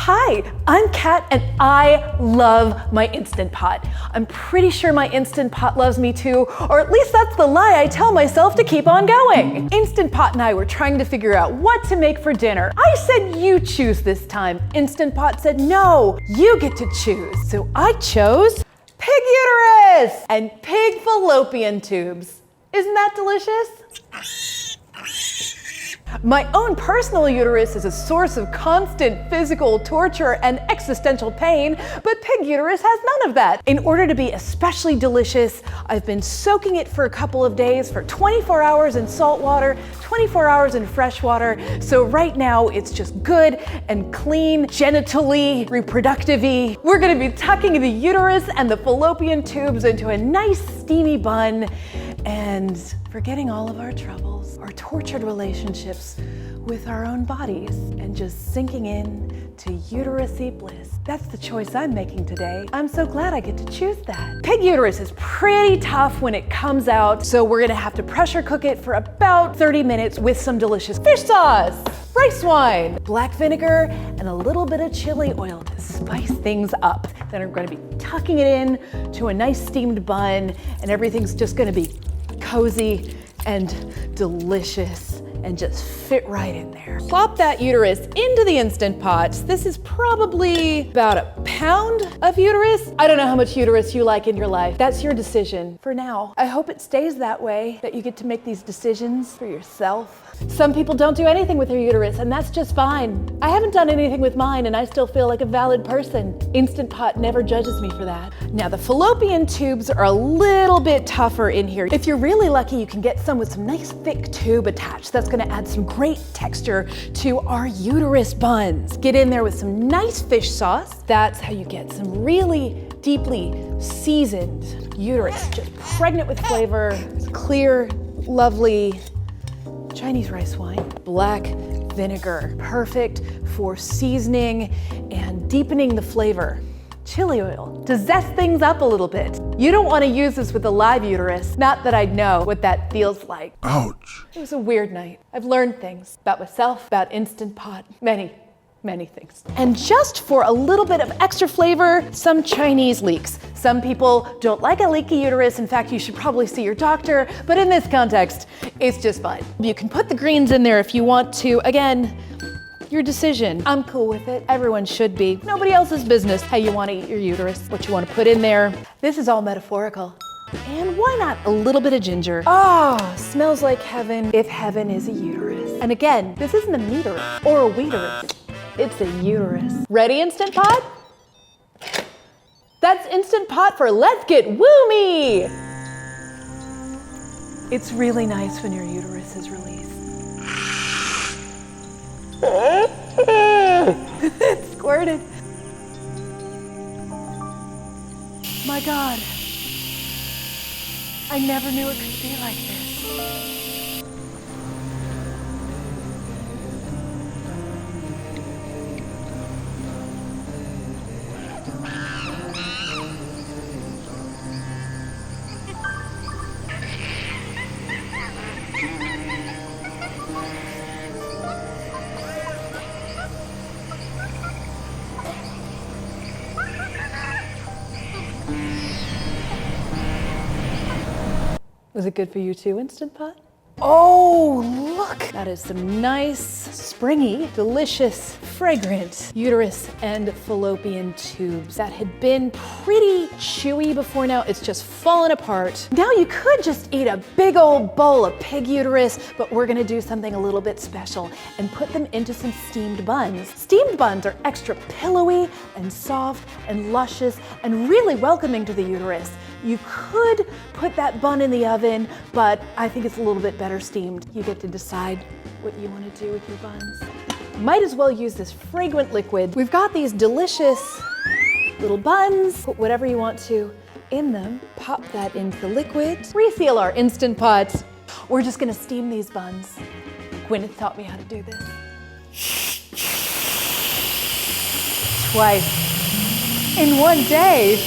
Hi, I'm Kat and I love my Instant Pot. I'm pretty sure my Instant Pot loves me too, or at least that's the lie I tell myself to keep on going. Instant Pot and I were trying to figure out what to make for dinner. I said you choose this time. Instant Pot said no, you get to choose. So I chose pig uterus and pig fallopian tubes. Isn't that delicious? My own personal uterus is a source of constant physical torture and existential pain, but pig uterus has none of that. In order to be especially delicious, I've been soaking it for a couple of days for 24 hours in salt water, 24 hours in fresh water. So right now it's just good and clean, genitally, reproductive-y. We're gonna be tucking the uterus and the fallopian tubes into a nice steamy bun and forgetting all of our troubles, our tortured relationships with our own bodies, and just sinking in to uterus-y bliss. That's the choice I'm making today. I'm so glad I get to choose that. Pig uterus is pretty tough when it comes out, so we're gonna have to pressure cook it for about 30 minutes with some delicious fish sauce, rice wine, black vinegar, and a little bit of chili oil to spice things up. Then we're gonna be tucking it in to a nice steamed bun, and everything's just gonna be cozy and delicious and just fit right in there. Plop that uterus into the Instant Pot. This is probably about a pound of uterus. I don't know how much uterus you like in your life. That's your decision for now. I hope it stays that way, that you get to make these decisions for yourself. Some people don't do anything with their uterus, and that's just fine. I haven't done anything with mine, and I still feel like a valid person. Instant Pot never judges me for that. Now, the fallopian tubes are a little bit tougher in here. If you're really lucky, you can get some with some nice thick tube attached. That's gonna add some great texture to our uterus buns. Get in there with some nice fish sauce. That's how you get some really deeply seasoned uterus, just pregnant with flavor, clear, lovely Chinese rice wine, black vinegar, perfect for seasoning and deepening the flavor. Chili oil to zest things up a little bit. You don't want to use this with a live uterus. Not that I'd know what that feels like. Ouch. It was a weird night. I've learned things about myself, about Instant Pot, many things. And just for a little bit of extra flavor, some Chinese leeks. Some people don't like a leaky uterus. In fact, you should probably see your doctor, but in this context, it's just fine. You can put the greens in there if you want to. Again, your decision. I'm cool with it. Everyone should be. Nobody else's business how you want to eat your uterus, what you want to put in there. This is all metaphorical. And why not a little bit of ginger? Oh, smells like heaven if heaven is a uterus. And again, this isn't a meaterus or a wheaterus. It's a uterus. Ready, Instant Pot? That's Instant Pot for Let's Get Woomy! It's really nice when your uterus is released. It squirted. My God. I never knew it could be like this. Was it good for you too, Instant Pot? Oh, look! That is some nice, springy, delicious, fragrant uterus and fallopian tubes that had been pretty chewy before. Now it's just fallen apart. Now you could just eat a big old bowl of pig uterus, but we're gonna do something a little bit special and put them into some steamed buns. Steamed buns are extra pillowy and soft and luscious and really welcoming to the uterus. You could put that bun in the oven, but I think it's a little bit better steamed. You get to decide what you want to do with your buns. Might as well use this fragrant liquid. We've got these delicious little buns. Put whatever you want to in them. Pop that into the liquid. Reseal our Instant Pot. We're just gonna steam these buns. Gwyneth taught me how to do this. Twice in one day.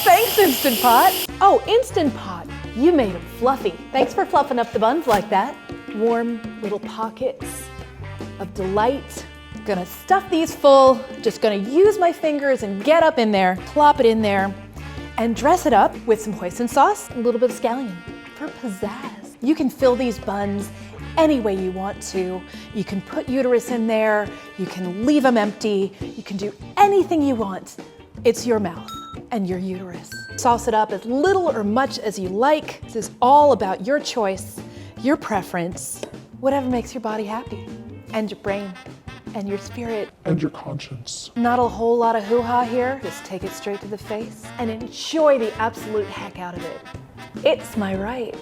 Thanks, Instant Pot. Oh, Instant Pot, you made them fluffy. Thanks for fluffing up the buns like that. Warm little pockets of delight Gonna stuff these full, just gonna use my fingers and get up in there, plop it in there, and dress it up with some hoisin sauce, a little bit of scallion for pizzazz. You can fill these buns any way you want to. You can put uterus in there, you can leave them empty, you can do anything you want. It's your mouth and your uterus. Sauce it up as little or much as you like. This is all about your choice, your preference, whatever makes your body happy, and your brain, and your spirit. And your conscience. Not a whole lot of hoo-ha here. Just take it straight to the face and enjoy the absolute heck out of it. It's my right.